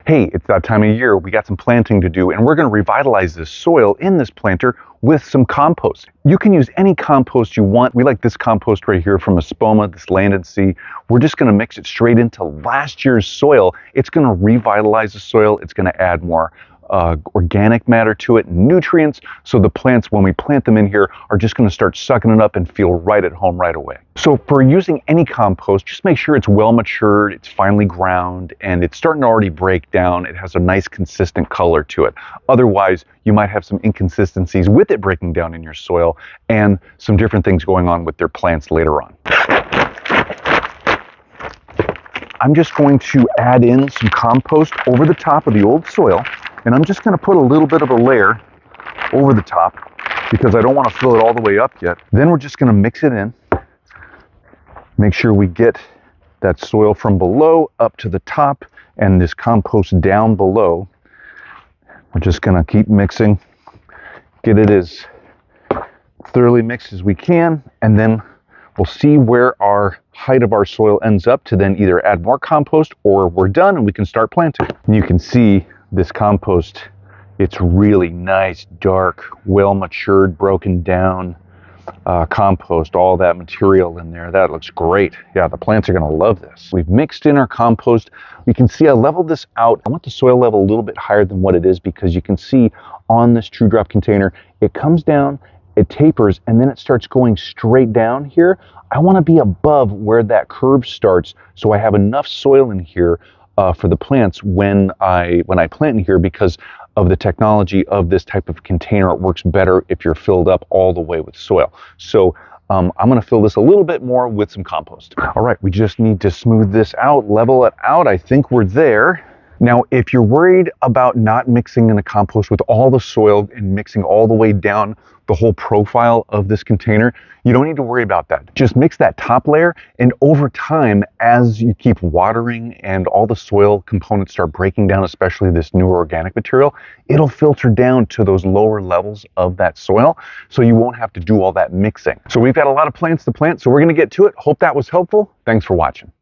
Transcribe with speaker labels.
Speaker 1: Hey, it's that time of year, we got some planting to do, and we're gonna revitalize this soil in this planter with some compost. You can use any compost you want. We like this compost right here from Espoma, this Land and Sea. We're just gonna mix it straight into last year's soil. It's gonna revitalize the soil. It's gonna add more organic matter to it, nutrients, so the plants, when we plant them in here, are just going to start sucking it up and feel right at home right away. So for using any compost, just make sure it's well matured, it's finely ground, and it's starting to already break down. It has a nice consistent color to it. Otherwise, you might have some inconsistencies with it breaking down in your soil and some different things going on with their plants later on. I'm just going to add in some compost over the top of the old soil. And I'm just going to put a little bit of a layer over the top because I don't want to fill it all the way up yet. Then we're just going to mix it in. Make sure we get that soil from below up to the top and this compost down below. We're just going to keep mixing, get it as thoroughly mixed as we can, and then we'll see where our height of our soil ends up to then either add more compost or we're done and we can start planting. And you can see this compost, it's really nice, dark, well matured, broken down compost, all that material in there. That looks great. Yeah, the plants are going to love this. We've mixed in our compost. We can see I leveled this out. I want the soil level a little bit higher than what it is because you can see on this True Drop container, it comes down, it tapers, and then it starts going straight down here. I want to be above where that curve starts so I have enough soil in here for the plants when I plant in here because of the technology of this type of container. It works better if you're filled up all the way with soil. So I'm going to fill this a little bit more with some compost. All right, we just need to smooth this out, level it out. I think we're there. Now, if you're worried about not mixing in the compost with all the soil and mixing all the way down the whole profile of this container, you don't need to worry about that. Just mix that top layer, and over time, as you keep watering and all the soil components start breaking down, especially this newer organic material, it'll filter down to those lower levels of that soil, so you won't have to do all that mixing. So we've got a lot of plants to plant, so we're gonna get to it. Hope that was helpful. Thanks for watching.